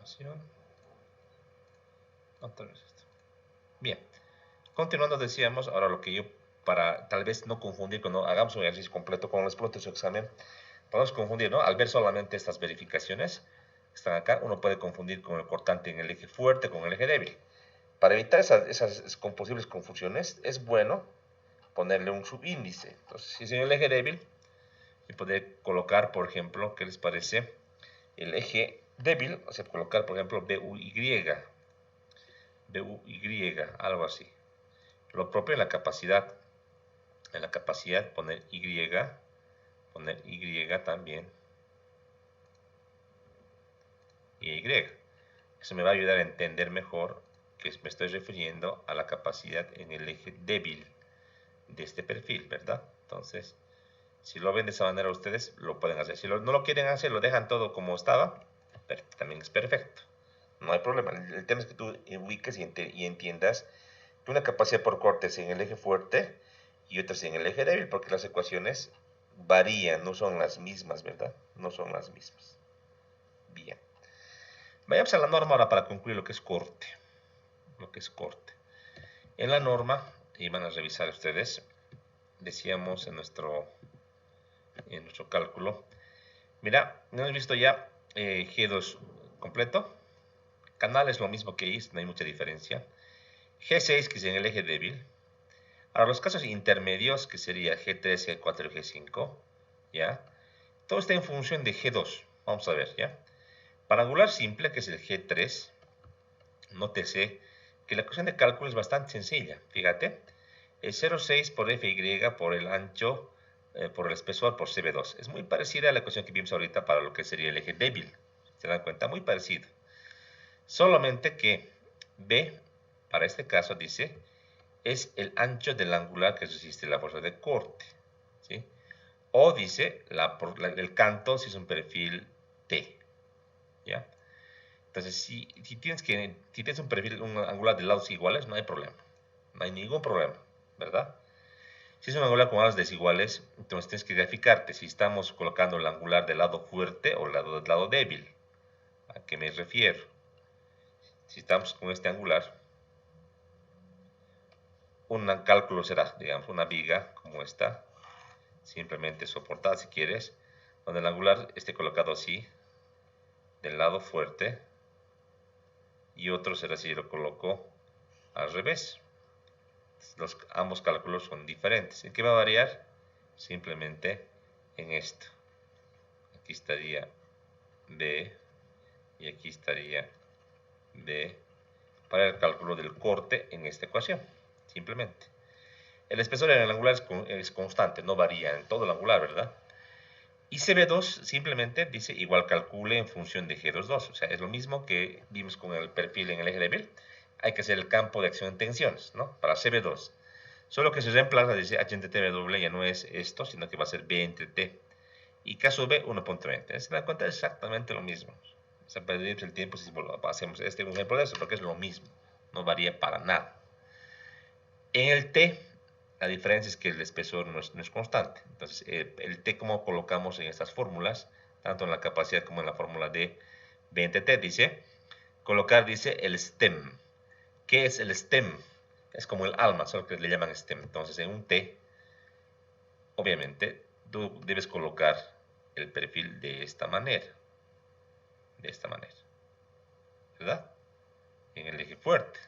ecuación. Otra vez esto. Bien. Continuando decíamos, ahora lo que yo, para tal vez no confundir cuando hagamos un ejercicio completo con los puntos de su examen, podemos confundir, ¿no? Al ver solamente estas verificaciones que están acá, uno puede confundir con el cortante en el eje fuerte con el eje débil. Para evitar esas posibles confusiones, es bueno ponerle un subíndice. Entonces, si es en el eje débil, y poder colocar, por ejemplo, ¿qué les parece? El eje débil, o sea, colocar, por ejemplo, BUY, algo así. Lo propio en la capacidad poner Y también, y Y. Eso me va a ayudar a entender mejor que me estoy refiriendo a la capacidad en el eje débil de este perfil, ¿verdad? Entonces, si lo ven de esa manera ustedes, lo pueden hacer. Si no lo quieren hacer, lo dejan todo como estaba, también es perfecto. No hay problema. El tema es que tú ubiques y entiendas que una capacidad por corte es en el eje fuerte y otra es en el eje débil, porque las ecuaciones varían, no son las mismas, ¿verdad? No son las mismas. Bien. Vayamos a la norma ahora para concluir lo que es corte. En la norma, y van a revisar ustedes, decíamos en nuestro cálculo, mira, hemos visto ya G2 completo, canal es lo mismo que IS, no hay mucha diferencia, G6 que es en el eje débil, ahora los casos intermedios que sería G3, G4 y G5, ¿ya? Todo está en función de G2, vamos a ver, ¿ya? Para angular simple, que es el G3, nótese que la ecuación de cálculo es bastante sencilla, fíjate, es 0,6 por Fy por el ancho por el espesor por CB2. Es muy parecida a la ecuación que vimos ahorita para lo que sería el eje débil. ¿Se dan cuenta? Muy parecido. Solamente que B, para este caso, dice, es el ancho del angular que resiste la fuerza de corte. ¿Sí? O dice, el canto si es un perfil T. ¿Ya? Entonces, si tienes un perfil, un angular de lados iguales, no hay problema. No hay ningún problema, ¿verdad? Si es un angular con lados desiguales, entonces tienes que graficarte si estamos colocando el angular del lado fuerte o del lado débil. ¿A qué me refiero? Si estamos con este angular, un cálculo será, digamos, una viga como esta, simplemente soportada si quieres, donde el angular esté colocado así, del lado fuerte, y otro será si lo coloco al revés. Ambos cálculos son diferentes. ¿En qué va a variar? Simplemente en esto. Aquí estaría B y aquí estaría B para el cálculo del corte en esta ecuación, simplemente. El espesor en el angular es constante, no varía en todo el angular, ¿verdad? Y CB2 simplemente dice igual calcule en función de G22, o sea, es lo mismo que vimos con el perfil en el eje débil. Hay que hacer el campo de acción en tensiones, ¿no? Para CB2. Solo que se reemplaza, dice H entre T ya no es esto, sino que va a ser B entre T. Y caso B, 1.20. Se dan cuenta, es exactamente lo mismo. O sea, perdemos el tiempo si hacemos este ejemplo de eso, porque es lo mismo. No varía para nada. En el T, la diferencia es que el espesor no es constante. Entonces, el T, como colocamos en estas fórmulas, tanto en la capacidad como en la fórmula de B entre T, dice, colocar, dice, el stem. ¿Qué es el stem? Es como el alma, solo que le llaman stem. Entonces, en un T, obviamente, tú debes colocar el perfil de esta manera. De esta manera. ¿Verdad? En el eje fuerte.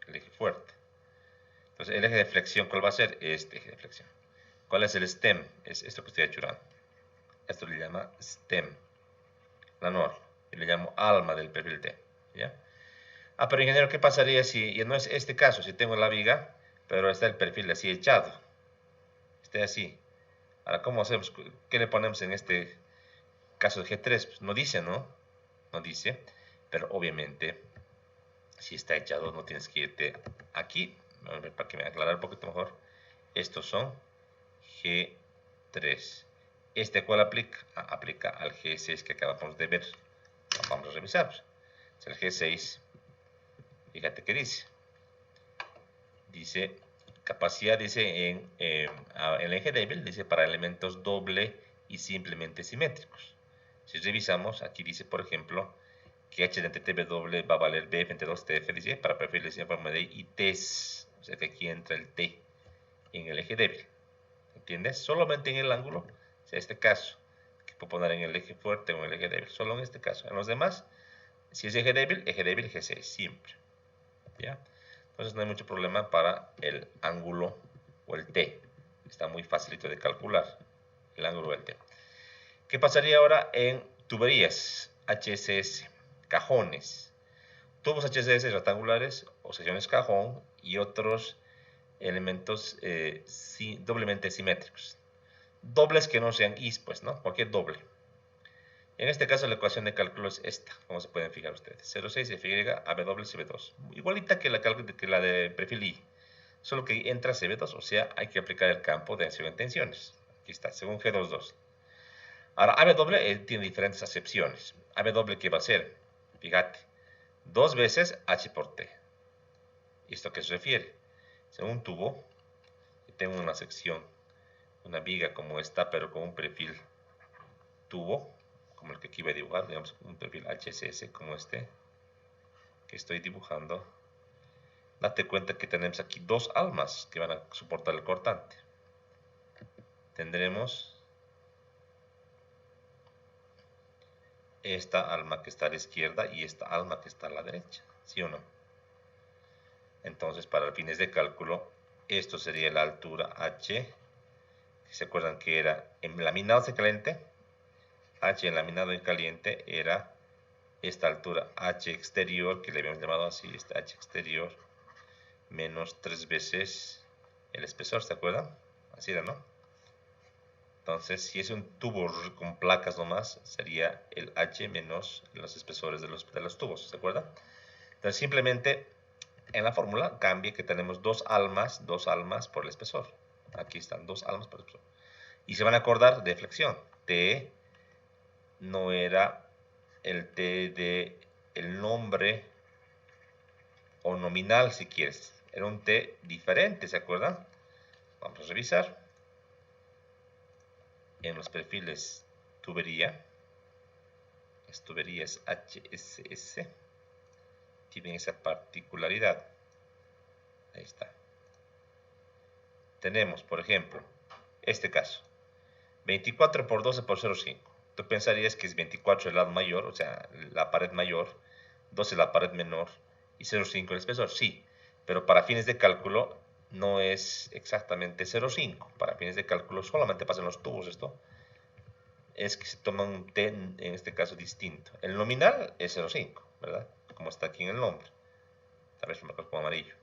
El eje fuerte. Entonces, el eje de flexión, ¿cuál va a ser? Este eje de flexión. ¿Cuál es el stem? Es esto que estoy achurando. Esto le llama stem. La norma. Y le llamo alma del perfil T. ¿Ya? Ah, pero ingeniero, ¿qué pasaría si no es este caso? Si tengo la viga, pero está el perfil así echado. Esté así. Ahora, ¿cómo hacemos? ¿Qué le ponemos en este caso de G3? Pues no dice, ¿no? No dice. Pero obviamente, si está echado, no tienes que irte aquí. A ver, para que me aclare un poquito mejor. Estos son G3. ¿Cuál aplica? Aplica al G6 que acabamos de ver. Vamos a revisar. Es el G6. Fíjate qué dice. Dice, capacidad, dice en el eje débil, dice para elementos doble y simplemente simétricos. Si revisamos, aquí dice, por ejemplo, que h de tw va a valer bf entre 2tf, dice, para perfiles en forma de y t's. O sea que aquí entra el t en el eje débil. ¿Entiendes? Solamente en el ángulo, o sea, este caso, que puedo poner en el eje fuerte o en el eje débil. Solo en este caso. En los demás, si es eje débil, eje 6, siempre. ¿Ya? Entonces no hay mucho problema para el ángulo o el t. Está muy facilito de calcular el ángulo del t. ¿Qué pasaría ahora en tuberías HSS? Cajones. Tubos HSS rectangulares o secciones cajón y otros elementos doblemente simétricos. Dobles que no sean is, pues, ¿no? Cualquier doble. En este caso la ecuación de cálculo es esta, como se pueden fijar ustedes. 0,6 FY, AB doble, CB2. Igualita que la de perfil I, solo que entra CB2, o sea, hay que aplicar el campo de acción en tensiones. Aquí está, según G22. Ahora, AB doble tiene diferentes acepciones. AB doble, ¿qué va a ser? Fíjate, 2 veces H por T. ¿Y esto a qué se refiere? En un tubo, tengo una sección, una viga como esta, pero con un perfil tubo, como el que aquí voy a dibujar, digamos un perfil HSS como este, que estoy dibujando. Date cuenta que tenemos aquí dos almas que van a soportar el cortante. Tendremos esta alma que está a la izquierda y esta alma que está a la derecha, ¿sí o no? Entonces, para fines de cálculo, esto sería la altura H. ¿Se acuerdan que era en laminado y caliente? H en laminado y caliente era esta altura H exterior, que le habíamos llamado así, esta H exterior, menos 3 veces el espesor, ¿se acuerdan? Así era, ¿no? Entonces, si es un tubo con placas nomás, sería el H menos los espesores de los tubos, ¿se acuerdan? Entonces, simplemente en la fórmula cambia que tenemos dos almas por el espesor. Aquí están, dos almas por el espesor. Y se van a acordar de flexión. T no era el T de el nombre o nominal, si quieres. Era un T diferente, ¿se acuerdan? Vamos a revisar. En los perfiles tubería, las tuberías HSS tienen esa particularidad. Ahí está. Tenemos, por ejemplo, este caso. 24 por 12 por 0,5. Tú pensarías que es 24 el lado mayor, o sea, la pared mayor, 12 la pared menor y 0,5 el espesor. Sí, pero para fines de cálculo no es exactamente 0,5. Para fines de cálculo solamente pasa en los tubos esto. Es que se toma un T, en este caso, distinto. El nominal es 0,5, ¿verdad? Como está aquí en el nombre. Tal vez lo marco con amarillo.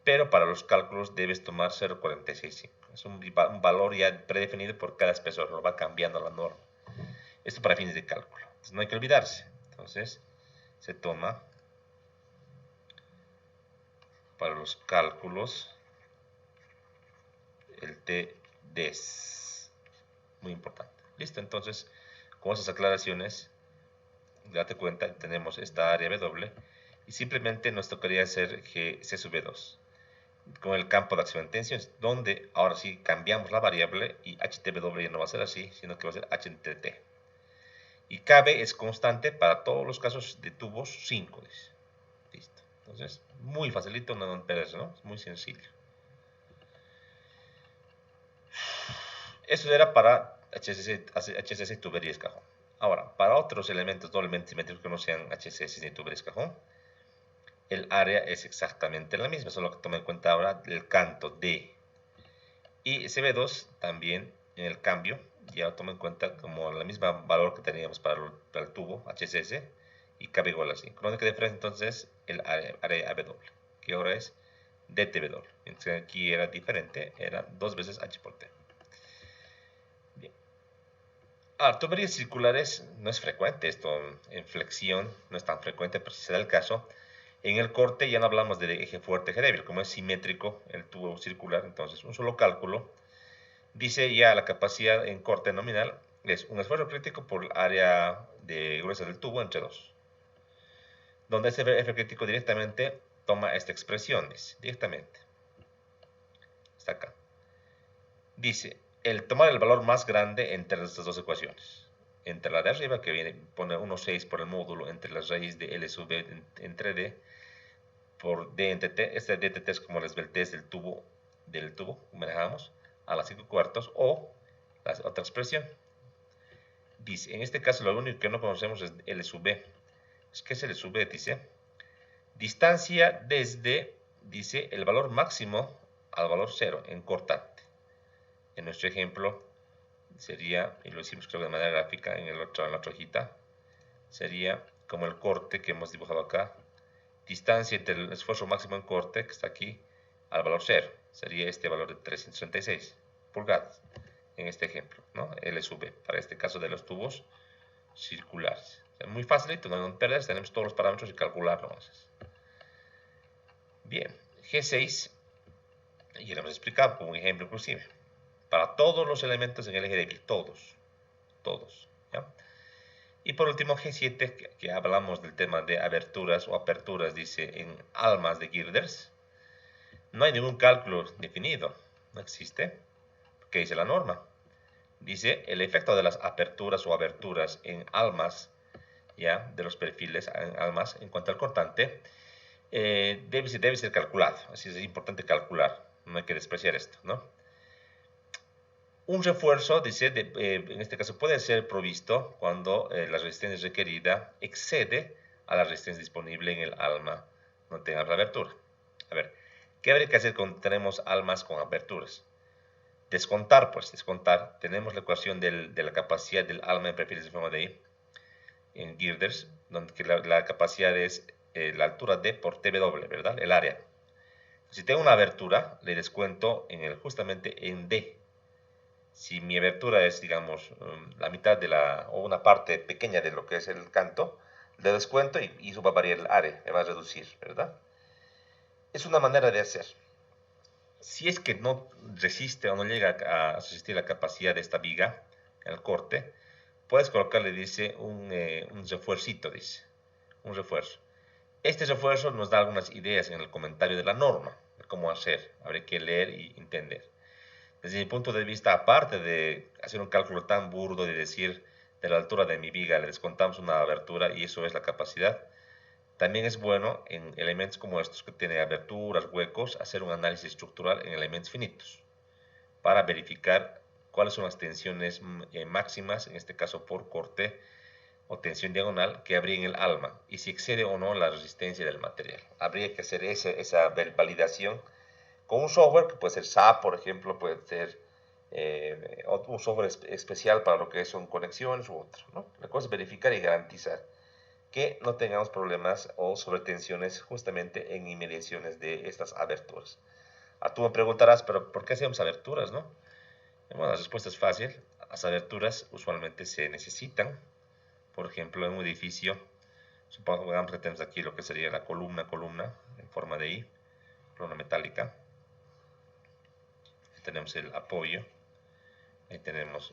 Pero para los cálculos debes tomar 0,465. Es un valor ya predefinido por cada espesor, lo va cambiando la norma. Esto para fines de cálculo. Entonces no hay que olvidarse. Entonces se toma para los cálculos el T-DES. Muy importante. Listo, entonces con esas aclaraciones, date cuenta, tenemos esta área W y simplemente nos tocaría hacer GC sub 2 con el campo de acción en tensiones, donde ahora sí cambiamos la variable y HTW ya no va a ser así, sino que va a ser H entre T. Y KB es constante para todos los casos de tubos 5. Listo. Entonces, muy facilito, no perderse, ¿no? Es muy sencillo. Eso era para HSS tuberías cajón. Ahora, para otros elementos doblemente simétricos que no sean HSS ni tuberías cajón, el área es exactamente la misma, solo que tome en cuenta ahora el canto D. Y CB2 también en el cambio, ya toma en cuenta como el mismo valor que teníamos para el tubo HSS y KB igual a 5. La única diferencia entonces es el área ABW, que ahora es DTW. Entonces aquí era diferente, era 2 veces H por T. Bien. Tuberías circulares no es frecuente esto en flexión, no es tan frecuente, pero si se da el caso. En el corte ya no hablamos de eje fuerte, eje débil, como es simétrico el tubo circular, entonces un solo cálculo dice ya la capacidad en corte nominal es un esfuerzo crítico por el área de gruesa del tubo entre 2. Donde ese F crítico directamente toma esta expresión, dice, directamente. Está acá. Dice, el tomar el valor más grande entre estas dos ecuaciones. entre la de arriba, que viene, pone 1,6 por el módulo, entre la raíz de L sub B entre D, por D entre T. Este D entre T es como el esbeltez del tubo, manejamos, a las 5 cuartos, o la otra expresión. Dice, en este caso lo único que no conocemos es L sub B. ¿Qué es L sub B? Dice, distancia desde, dice, el valor máximo al valor 0 en cortante. En nuestro ejemplo sería, y lo hicimos creo de manera gráfica en la otra hojita, sería como el corte que hemos dibujado acá, distancia entre el esfuerzo máximo en corte, que está aquí, al valor 0, sería este valor de 336 pulgadas, en este ejemplo, ¿no? L sub B, para este caso de los tubos circulares. O sea, muy facilito, no perder, tenemos todos los parámetros y calcular nomás. Bien, G6, y lo hemos explicado como un ejemplo inclusive, para todos los elementos en el eje débil, todos, ¿ya? Y por último, G7, que hablamos del tema de aberturas o aperturas, dice, en almas de girders. No hay ningún cálculo definido, no existe. ¿Qué dice la norma? Dice, el efecto de las aperturas o aberturas en almas, ¿ya? De los perfiles en almas en cuanto al cortante, debe ser calculado. Así es importante calcular, no hay que despreciar esto, ¿no? Un refuerzo, dice, en este caso puede ser provisto cuando la resistencia requerida excede a la resistencia disponible en el alma no tenga la abertura. A ver, ¿qué habría que hacer cuando tenemos almas con aberturas? Descontar, pues, descontar. Tenemos la ecuación de la capacidad del alma en perfiles de forma de I, en girders, donde la capacidad es la altura D por TW, ¿verdad? El área. Si tengo una abertura, le descuento justamente en D. Si mi abertura es, digamos, la mitad o una parte pequeña de lo que es el canto, le descuento y eso va a variar el área, me va a reducir, ¿verdad? Es una manera de hacer. Si es que no resiste o no llega a resistir la capacidad de esta viga, el corte, puedes colocarle, dice, un refuercito, dice, un refuerzo. Este refuerzo nos da algunas ideas en el comentario de la norma, de cómo hacer, habría que leer y entender. Desde mi punto de vista, aparte de hacer un cálculo tan burdo de decir de la altura de mi viga le descontamos una abertura y eso es la capacidad, también es bueno en elementos como estos que tienen aberturas, huecos, hacer un análisis estructural en elementos finitos para verificar cuáles son las tensiones máximas, en este caso por corte o tensión diagonal, que habría en el alma y si excede o no la resistencia del material. Habría que hacer esa validación con un software que puede ser SAP, por ejemplo, puede ser un software especial para lo que son conexiones u otro, ¿no? La cosa es verificar y garantizar que no tengamos problemas o sobretensiones justamente en inmediaciones de estas aberturas. Tú me preguntarás, pero ¿por qué hacemos aberturas, no? Bueno, la respuesta es fácil. Las aberturas usualmente se necesitan, por ejemplo, en un edificio, supongamos que tenemos aquí lo que sería la columna en forma de I, columna metálica. Tenemos el apoyo, ahí tenemos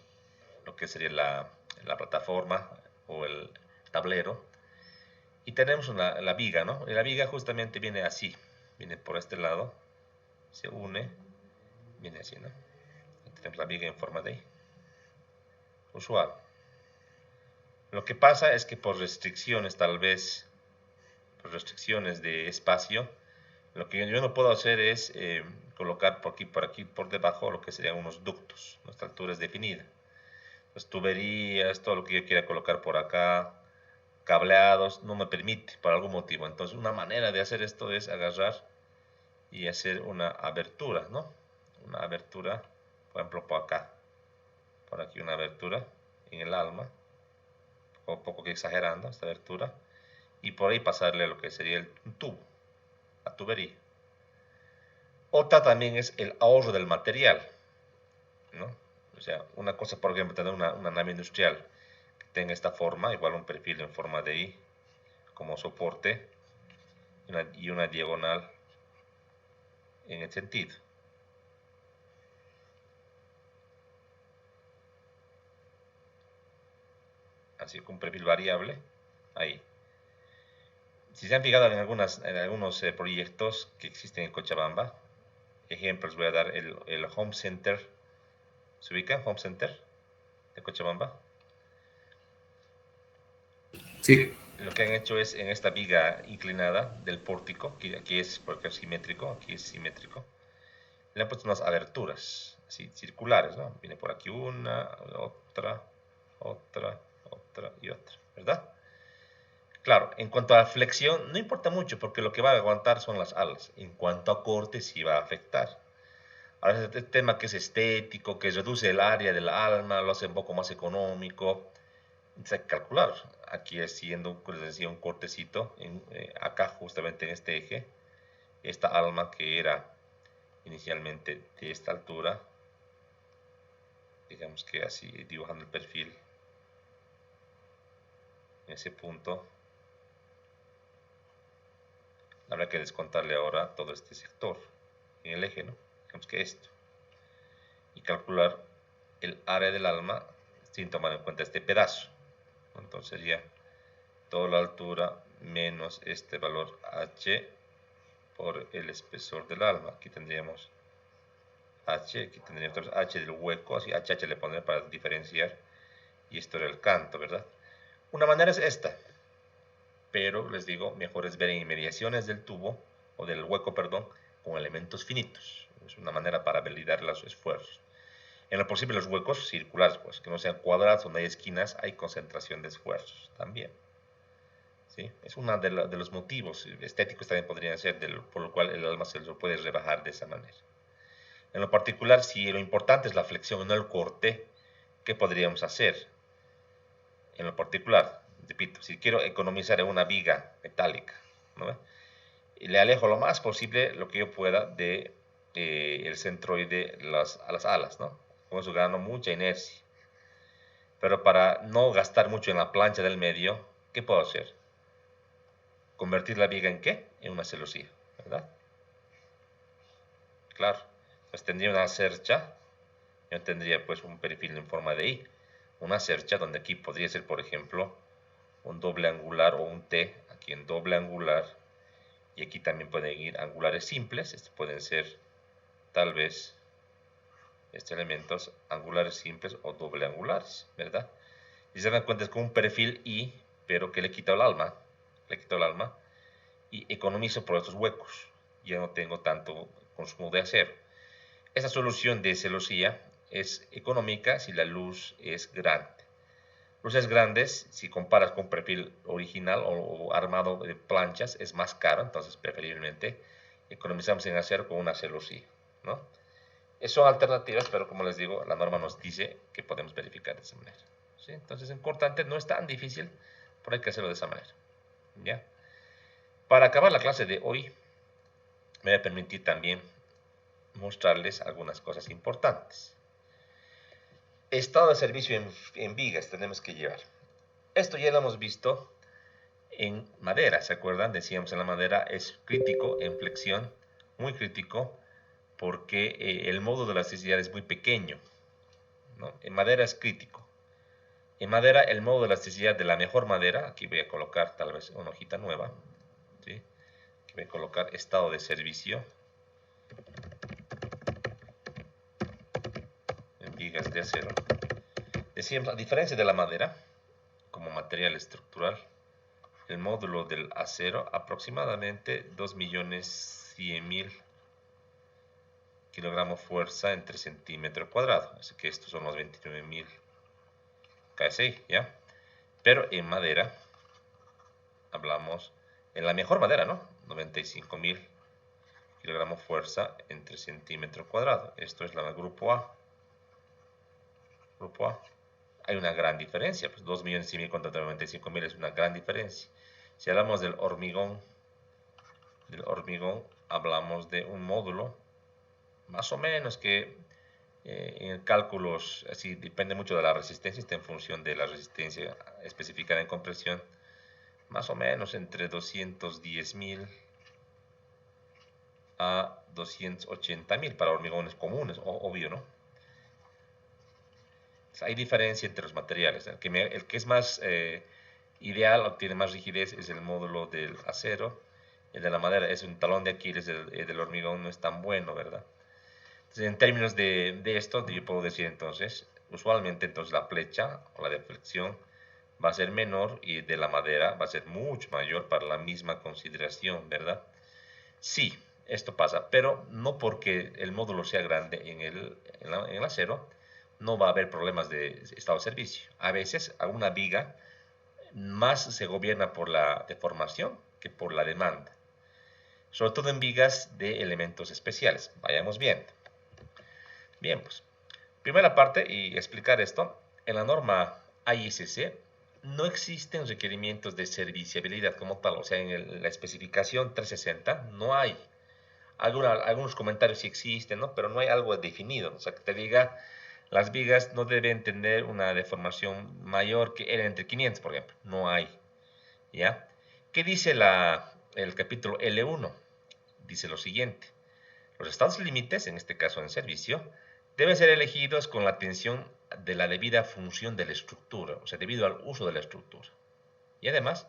lo que sería la plataforma o el tablero, y tenemos la viga, ¿no? Y la viga justamente viene así, viene por este lado, se une, viene así, ¿no? Ahí tenemos la viga en forma de I, usual. Lo que pasa es que por restricciones, tal vez, por restricciones de espacio, lo que yo no puedo hacer es colocar por aquí, por debajo, lo que serían unos ductos. Nuestra altura es definida. Las tuberías, todo lo que yo quiera colocar por acá, cableados, no me permite por algún motivo. Entonces, una manera de hacer esto es agarrar y hacer una abertura, ¿no? Una abertura, por ejemplo, por acá. Por aquí una abertura en el alma, un poco que exagerando esta abertura, y por ahí pasarle lo que sería un tubo, la tubería. Otra también es el ahorro del material, ¿no? O sea, una cosa, por ejemplo, tener una nave industrial que tenga esta forma, igual un perfil en forma de I como soporte y una diagonal en el sentido. Así con un perfil variable, ahí. Si se han fijado en algunos proyectos que existen en Cochabamba, ejemplos voy a dar el Home Center. ¿Se ubica? Home Center de Cochabamba. Sí, Lo que han hecho es en esta viga inclinada del pórtico, que aquí es porque es simétrico, aquí es simétrico, le han puesto unas aberturas, así circulares, ¿no? Viene por aquí una, otra, otra, otra y otra, ¿verdad? Claro, en cuanto a flexión, no importa mucho porque lo que va a aguantar son las alas. En cuanto a corte, sí va a afectar. Ahora, este tema que es estético, que reduce el área del alma, lo hace un poco más económico, entonces hay que calcular. Aquí haciendo, les decía, un cortecito, acá justamente en este eje, esta alma que era inicialmente de esta altura, digamos que así dibujando el perfil, en ese punto, habrá que descontarle ahora todo este sector en el eje, ¿no? Digamos que esto. Y calcular el área del alma sin tomar en cuenta este pedazo. Entonces sería toda la altura menos este valor h por el espesor del alma. Aquí tendríamos h, aquí tendríamos h del hueco, así h le pondré para diferenciar, y esto era el canto, ¿verdad? Una manera es esta, pero les digo, mejor es ver en inmediaciones del tubo, o del hueco, perdón, con elementos finitos. Es una manera para validar los esfuerzos. En lo posible los huecos circulares, pues, que no sean cuadrados donde hay esquinas, hay concentración de esfuerzos también. ¿Sí? Es uno de los motivos estéticos también podrían ser por lo cual el alma se lo puede rebajar de esa manera. En lo particular, si lo importante es la flexión y no el corte, ¿qué podríamos hacer? En lo particular, repito, si quiero economizar en una viga metálica, ¿no? Le alejo lo más posible lo que yo pueda de el centroide a las alas, ¿no? Con eso gano mucha inercia. Pero para no gastar mucho en la plancha del medio, ¿qué puedo hacer? ¿Convertir la viga en qué? En una celosía, ¿verdad? Claro. Pues tendría una cercha, yo tendría pues un perfil en forma de I. Una cercha donde aquí podría ser, por ejemplo, un doble angular o un T, aquí en doble angular, y aquí también pueden ir angulares simples, estos pueden ser tal vez elementos angulares simples o doble angulares, ¿verdad? Y se dan cuenta es como un perfil I, pero que le quita el alma, y economizo por estos huecos. Ya no tengo tanto consumo de acero. Esta solución de celosía es económica si la luz es grande. Luces grandes, si comparas con perfil original o armado de planchas, es más caro, entonces preferiblemente economizamos en acero con una celosía, ¿no? Son alternativas, pero como les digo, la norma nos dice que podemos verificar de esa manera. ¿Sí? Entonces, en cortante no es tan difícil, pero hay que hacerlo de esa manera. ¿Ya? Para acabar la clase de hoy, me voy a permitir también mostrarles algunas cosas importantes. Estado de servicio en vigas tenemos que llevar. Esto ya lo hemos visto en madera, ¿se acuerdan? Decíamos en la madera es crítico en flexión, muy crítico, porque el módulo de elasticidad es muy pequeño, ¿no? En madera es crítico. En madera, el modo de elasticidad de la mejor madera, aquí voy a colocar tal vez una hojita nueva, ¿sí? Aquí voy a colocar estado de servicio en vigas de acero. Decíamos, a diferencia de la madera, como material estructural, el módulo del acero aproximadamente 2.100.000 kilogramos fuerza entre centímetro cuadrado, así que estos son los 29.000 KSI, ¿ya? Pero en madera, hablamos, en la mejor madera, ¿no? 95.000 kilogramos fuerza entre centímetro cuadrado. Esto es la grupo A. Grupo A. Hay una gran diferencia, pues 2.100.000 contra 95.000 es una gran diferencia. Si hablamos del hormigón hablamos de un módulo, más o menos que en cálculos, así depende mucho de la resistencia, está en función de la resistencia especificada en compresión, más o menos entre 210.000 a 280.000 para hormigones comunes, obvio, ¿no? Hay diferencia entre los materiales. El que es más ideal o tiene más rigidez es el módulo del acero. El de la madera es un talón de Aquiles, del hormigón no es tan bueno, ¿verdad? Entonces, en términos de esto, yo puedo decir entonces, usualmente entonces la flecha o la deflexión va a ser menor y de la madera va a ser mucho mayor para la misma consideración, ¿verdad? Sí, esto pasa, pero no porque el módulo sea grande en el acero, no va a haber problemas de estado de servicio. A veces, a una viga más se gobierna por la deformación que por la demanda, sobre todo en vigas de elementos especiales. Vayamos viendo. Bien, pues, primera parte y explicar esto. En la norma AISC no existen requerimientos de serviciabilidad como tal, o sea, en la especificación 360 no hay. Algunos comentarios sí existen, ¿no? Pero no hay algo definido, o sea, que te diga, las vigas no deben tener una deformación mayor que L entre 500, por ejemplo. No hay, ¿ya? ¿Qué dice el capítulo L1? Dice lo siguiente. Los estados límites, en este caso en servicio, deben ser elegidos con la atención de la debida función de la estructura, o sea, debido al uso de la estructura. Y además,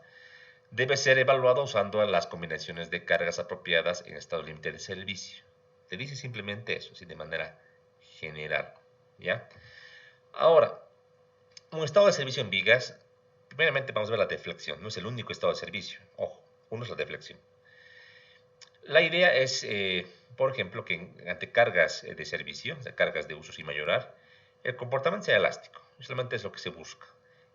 debe ser evaluado usando las combinaciones de cargas apropiadas en estado límite de servicio. Te dice simplemente eso, ¿sí? De manera general, ¿ya? Ahora, un estado de servicio en vigas, primeramente vamos a ver la deflexión, no es el único estado de servicio, ojo, uno es la deflexión. La idea es, por ejemplo, que ante cargas de servicio, o sea, cargas de uso sin mayorar, el comportamiento sea elástico. Solamente es lo que se busca.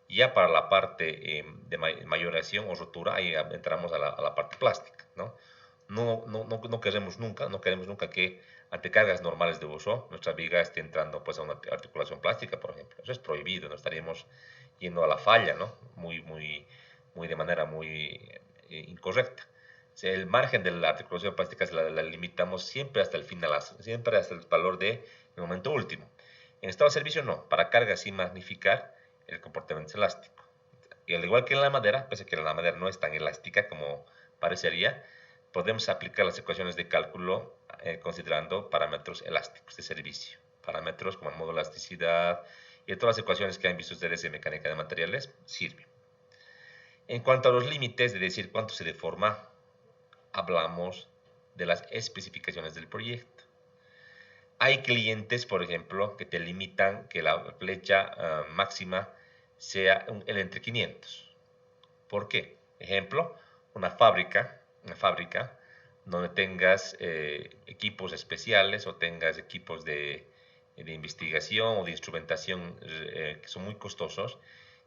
Y ya para la parte de mayoración o rotura, ahí entramos a la parte plástica, ¿no? No queremos nunca que ante cargas normales de uso, nuestra viga esté entrando pues, a una articulación plástica, por ejemplo. Eso es prohibido, no estaríamos yendo a la falla, ¿no? Muy de manera muy incorrecta. O sea, el margen de la articulación plástica la limitamos siempre hasta el final, siempre hasta el valor de el momento último. En estado de servicio no, para carga sí magnificar el comportamiento es elástico. Y al igual que en la madera, pese a que la madera no es tan elástica como parecería, podemos aplicar las ecuaciones de cálculo considerando parámetros elásticos de servicio. Parámetros como el modo de elasticidad y todas las ecuaciones que han visto ustedes de mecánica de materiales sirven. En cuanto a los límites, de decir cuánto se deforma, hablamos de las especificaciones del proyecto. Hay clientes, por ejemplo, que te limitan que la flecha máxima sea el entre 500. ¿Por qué? Ejemplo, una fábrica donde tengas equipos especiales o tengas equipos de investigación o de instrumentación que son muy costosos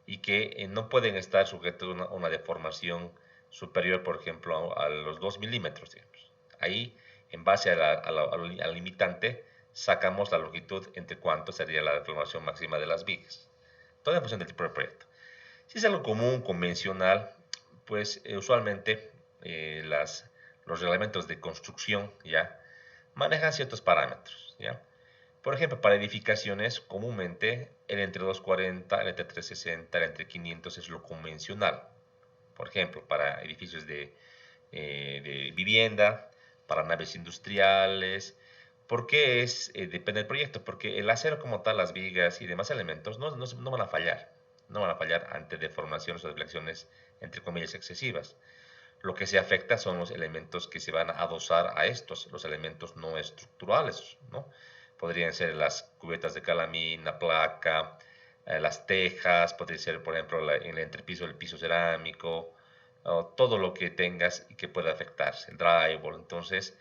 y que no pueden estar sujetos a una deformación superior, por ejemplo, a los 2 milímetros. Digamos. Ahí, en base al limitante, sacamos la longitud entre cuánto sería la deformación máxima de las vigas. Todo en función del tipo de proyecto. Si es algo común, convencional, pues usualmente los reglamentos de construcción ya manejan ciertos parámetros. ¿ya? Por ejemplo, para edificaciones, comúnmente el entre 240, el entre 360, el entre 500 es lo convencional. Por ejemplo, para edificios de vivienda, para naves industriales. ¿Por qué depende del proyecto? Porque el acero como tal, las vigas y demás elementos no van a fallar. No van a fallar ante deformaciones o deflexiones, entre comillas, excesivas. Lo que se afecta son los elementos que se van a adosar a estos, los elementos no estructurales, ¿no? Podrían ser las cubetas de calamina, placa, las tejas, podría ser, por ejemplo, en el entrepiso el piso cerámico, todo lo que tengas y que pueda afectarse, el drywall. Entonces,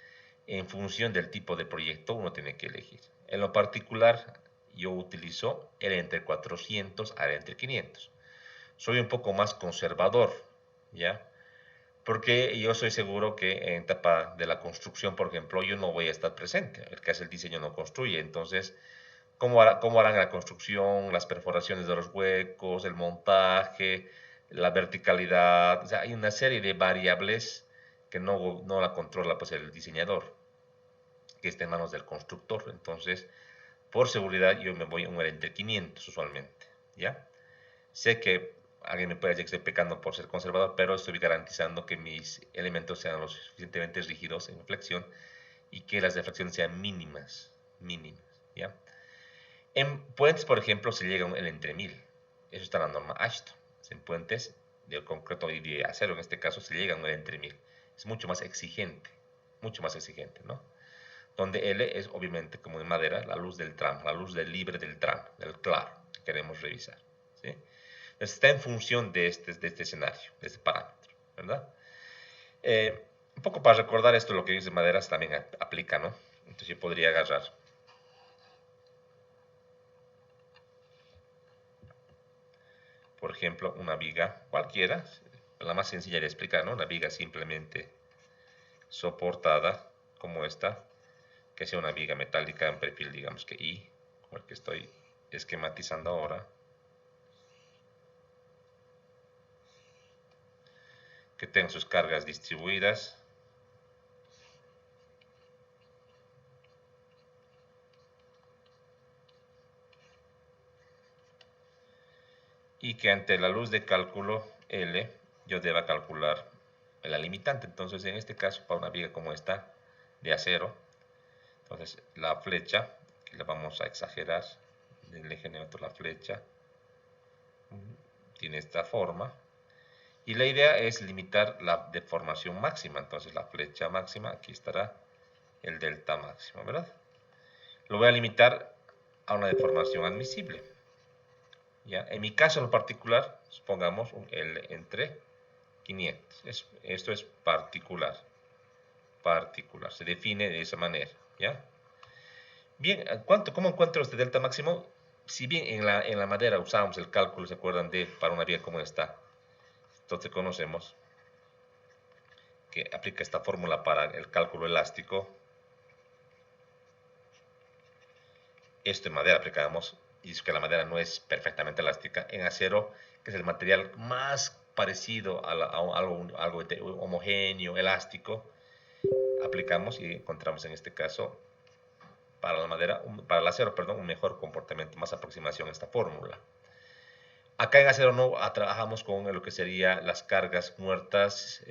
en función del tipo de proyecto, uno tiene que elegir. En lo particular, yo utilizo el entre 400 al entre 500. Soy un poco más conservador, ¿ya? Porque yo soy seguro que en etapa de la construcción, por ejemplo, yo no voy a estar presente. El que hace el diseño no construye. Entonces, cómo harán la construcción, las perforaciones de los huecos, el montaje, la verticalidad? O sea, hay una serie de variables que no la controla pues, el diseñador, que está en manos del constructor. Entonces, por seguridad, yo me voy a un entre 500 usualmente. ¿Ya? Sé que alguien me puede decir que estoy pecando por ser conservador, pero estoy garantizando que mis elementos sean lo suficientemente rígidos en flexión y que las deflexiones sean mínimas, ¿ya? En puentes, por ejemplo, se llega a el entre 1000. Eso está en la norma Ashton. En puentes de concreto y de acero, en este caso, se llega a un entre 1000. Es mucho más exigente, ¿no? Donde L es, obviamente, como en madera, la luz del tramo, la luz del libre del tramo, del claro, que queremos revisar, ¿sí? Está en función de este escenario, de este parámetro, ¿verdad? Un poco para recordar esto, lo que dice maderas también aplica, ¿no? Entonces yo podría agarrar por ejemplo, una viga cualquiera, la más sencilla de explicar, ¿no? Una viga simplemente soportada, como esta, que sea una viga metálica en perfil, digamos que I, como el que estoy esquematizando ahora, que tenga sus cargas distribuidas, y que ante la luz de cálculo L yo deba calcular la limitante. Entonces, en este caso, para una viga como esta de acero, entonces la flecha, que la vamos a exagerar, del eje neutro la flecha, tiene esta forma, y la idea es limitar la deformación máxima. Entonces la flecha máxima, aquí estará el delta máximo, ¿verdad? Lo voy a limitar a una deformación admisible. ¿Ya? En mi caso en particular, supongamos un L entre 500. Esto es particular. Particular. Se define de esa manera. ¿Ya? Bien, ¿cómo encuentro este delta máximo? Si bien en la madera usamos el cálculo, ¿se acuerdan de para una vía como esta? Entonces conocemos que aplica esta fórmula para el cálculo elástico. Esto en madera aplicamos, y es que la madera no es perfectamente elástica. En acero, que es el material más parecido a algo homogéneo, elástico, aplicamos y encontramos en este caso para la madera, para el acero, perdón, un mejor comportamiento, más aproximación a esta fórmula. Acá en acero no trabajamos con lo que serían las cargas muertas,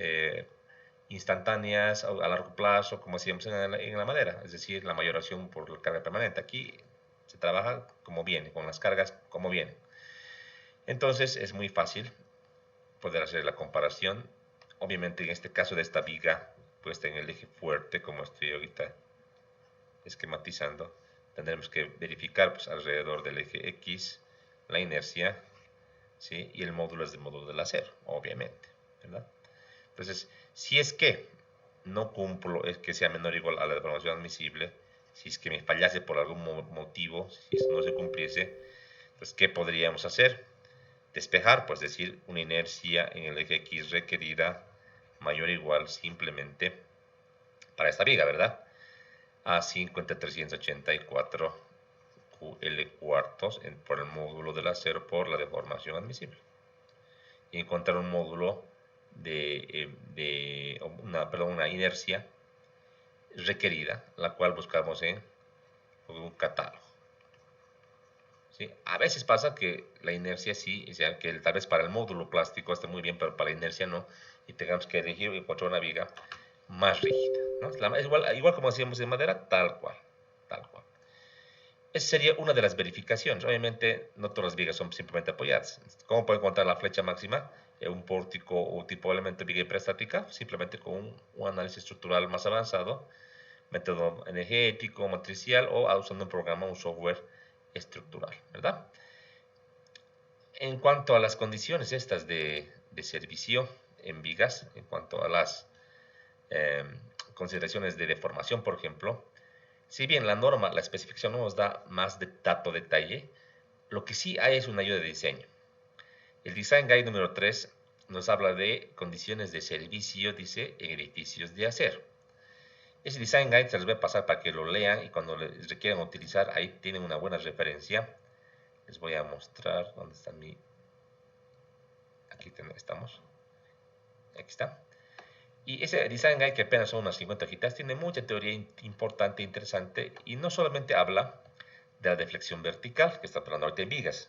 instantáneas, a largo plazo, como hacíamos en la madera, es decir, la mayoración por la carga permanente. Aquí se trabaja como viene, con las cargas como vienen. Entonces es muy fácil poder hacer la comparación. Obviamente en este caso de esta viga puesta en el eje fuerte, como estoy ahorita esquematizando, tendremos que verificar pues, alrededor del eje X la inercia, ¿sí? Y el módulo es del módulo del acero, obviamente, ¿verdad? Entonces, si es que no cumplo, es que sea menor o igual a la deformación admisible, si es que me fallase por algún motivo, si eso no se cumpliese, pues ¿qué podríamos hacer? Despejar, pues decir, una inercia en el eje X requerida mayor o igual simplemente para esta viga, ¿verdad? A 50.384 QL cuartos por el módulo del acero por la deformación admisible. Y encontrar un módulo una inercia requerida, la cual buscamos en un catálogo. ¿Sí? A veces pasa que la inercia sí, o sea, que tal vez para el módulo plástico esté muy bien, pero para la inercia no, y tengamos que elegir y encontrar una viga más rígida, ¿no? Es igual como hacíamos en madera, tal cual, tal cual. Esa sería una de las verificaciones. Obviamente, no todas las vigas son simplemente apoyadas. ¿Cómo puedo encontrar la flecha máxima? Un pórtico o tipo elemento de viga hiperestática, simplemente con un análisis estructural más avanzado, método energético, matricial o usando un programa, un software estructural, ¿verdad? En cuanto a las condiciones estas de servicio en vigas, en cuanto a las consideraciones de deformación, por ejemplo, si bien la norma, la especificación no nos da más dato detalle, lo que sí hay es una ayuda de diseño. El Design Guide número 3 nos habla de condiciones de servicio, dice, en edificios de acero. Ese Design Guide se les voy a pasar para que lo lean y cuando les requieran utilizar, ahí tienen una buena referencia. Les voy a mostrar dónde está mi... Aquí estamos. Aquí está. Y ese Design Guide, que apenas son unas 50 hojitas, tiene mucha teoría importante e interesante y no solamente habla de la deflexión vertical, que está hablando ahorita en vigas,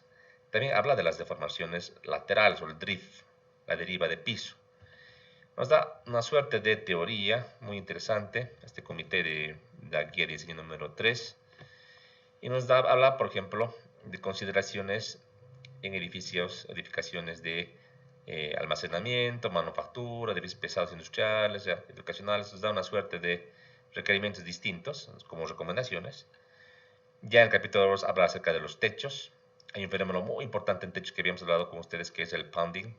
también habla de las deformaciones laterales o el drift, la deriva de piso. Nos da una suerte de teoría muy interesante, este comité de la guía de diseño número 3, y nos habla, por ejemplo, de consideraciones en edificaciones de almacenamiento, manufactura, de pesados industriales, educacionales, nos da una suerte de requerimientos distintos como recomendaciones. Ya en el capítulo 2 habla acerca de los techos, hay un fenómeno muy importante en techos que habíamos hablado con ustedes, que es el pounding,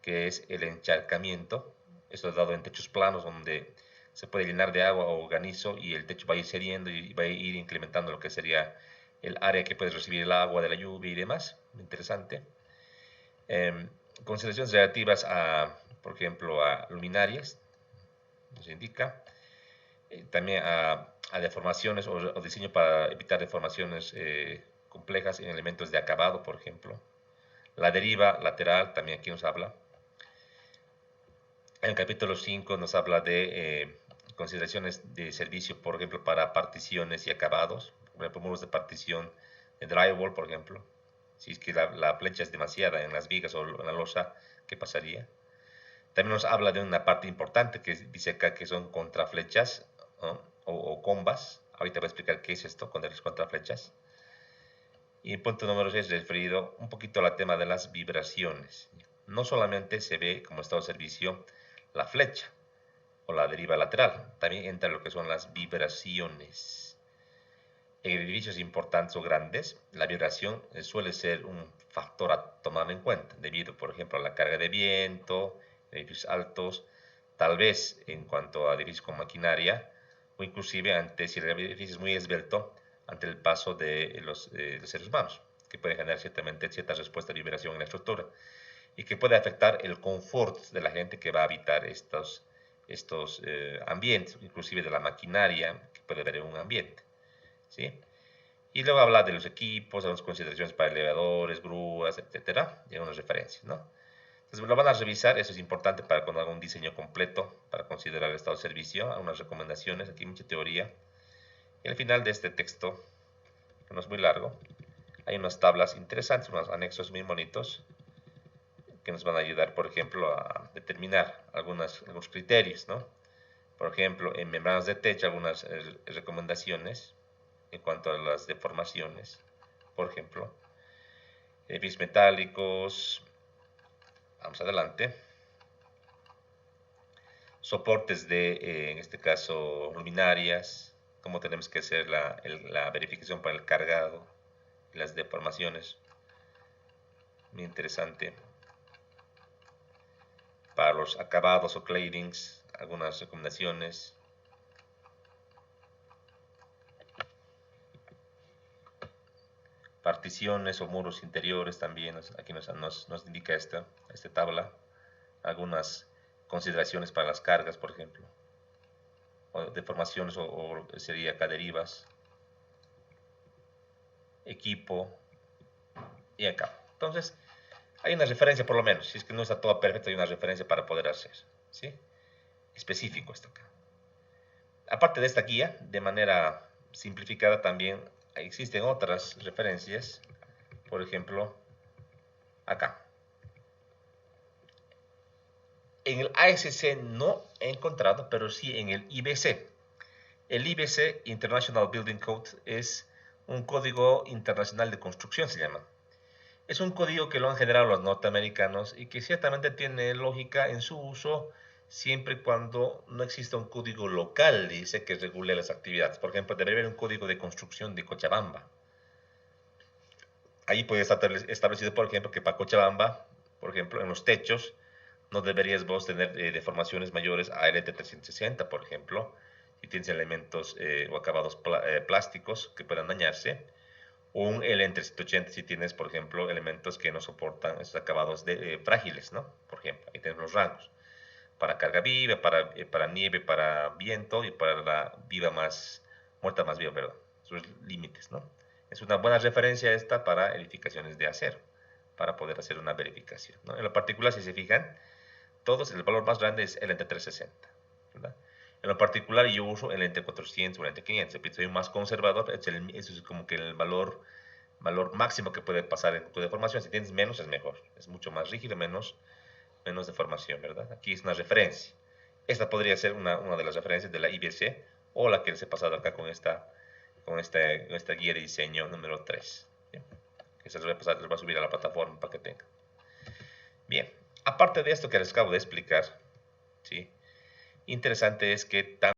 que es el encharcamiento. Esto es dado en techos planos donde se puede llenar de agua o granizo y el techo va a ir cediendo y va a ir incrementando lo que sería el área que puede recibir el agua de la lluvia y demás. Interesante. Consideraciones relativas a, por ejemplo, a luminarias, nos indica. También a deformaciones o diseño para evitar deformaciones complejas en elementos de acabado, por ejemplo. La deriva lateral, también aquí nos habla. En el capítulo 5 nos habla de consideraciones de servicio, por ejemplo, para particiones y acabados. Por ejemplo, muros de partición de drywall, por ejemplo. Si es que la plancha es demasiada en las vigas o en la losa, ¿qué pasaría? También nos habla de una parte importante que dice acá que son contraflechas, ¿no? o combas. Ahorita voy a explicar qué es esto con las contraflechas. Y el punto número 6 referido un poquito al tema de las vibraciones. No solamente se ve como estado de servicio la flecha o la deriva lateral, también entra lo que son las vibraciones. En edificios importantes o grandes, la vibración suele ser un factor a tomar en cuenta, debido, por ejemplo, a la carga de viento, edificios altos, tal vez en cuanto a edificios con maquinaria, o inclusive ante, si el edificio es muy esbelto, ante el paso de los seres humanos, que puede generar cierta respuesta de vibración en la estructura, y que puede afectar el confort de la gente que va a habitar estos ambientes, inclusive de la maquinaria que puede haber en un ambiente, ¿sí? Y luego habla de los equipos, algunas consideraciones para elevadores, grúas, etcétera, y algunas referencias, ¿no? Entonces lo van a revisar, eso es importante para cuando haga un diseño completo, para considerar el estado de servicio, algunas recomendaciones, aquí mucha teoría. Y al final de este texto, que no es muy largo, hay unas tablas interesantes, unos anexos muy bonitos, que nos van a ayudar, por ejemplo, a determinar algunos criterios, ¿no? Por ejemplo, en membranas de techo, algunas recomendaciones en cuanto a las deformaciones, por ejemplo, edificios metálicos, vamos adelante, soportes de, en este caso, luminarias, cómo tenemos que hacer la verificación para el cargado y las deformaciones, muy interesante. Para los acabados o cladings, algunas recomendaciones. Particiones o muros interiores también, aquí nos indica esta tabla. Algunas consideraciones para las cargas, por ejemplo. O deformaciones o sería acá derivas. Equipo. Y acá. Entonces, hay una referencia por lo menos. Si es que no está todo perfecto, hay una referencia para poder hacer. ¿Sí? Específico esto acá. Aparte de esta guía, de manera simplificada también existen otras referencias, por ejemplo, acá. En el ASC no he encontrado, pero sí en el IBC. El IBC, International Building Code, es un código internacional de construcción, se llama. Es un código que lo han generado los norteamericanos y que ciertamente tiene lógica en su uso siempre y cuando no exista un código local, dice, que regule las actividades. Por ejemplo, debería haber un código de construcción de Cochabamba. Ahí puede estar establecido, por ejemplo, que para Cochabamba, por ejemplo, en los techos, no deberías vos tener deformaciones mayores a LT360, por ejemplo, si tienes elementos o acabados plásticos que puedan dañarse, o un LN380 si tienes, por ejemplo, elementos que no soportan esos acabados frágiles, ¿no? Por ejemplo, ahí tenemos los rangos. Para carga viva, para nieve, para viento y para la muerta más viva, perdón. Sus límites, ¿no? Es una buena referencia esta para edificaciones de acero, para poder hacer una verificación, ¿no? En lo particular, si se fijan, todos, el valor más grande es el entre 360, ¿verdad? En lo particular, yo uso el entre 400 o el entre 500. Soy más conservador, eso es como que el valor máximo que puede pasar en tu deformación. Si tienes menos, es mejor. Es mucho más rígido, menos deformación, ¿verdad? Aquí es una referencia. Esta podría ser una de las referencias de la IBC o la que les he pasado acá con esta guía de diseño número 3. ¿Bien? Que se les voy a subir a la plataforma para que tengan. Bien, aparte de esto que les acabo de explicar, ¿sí? Interesante es que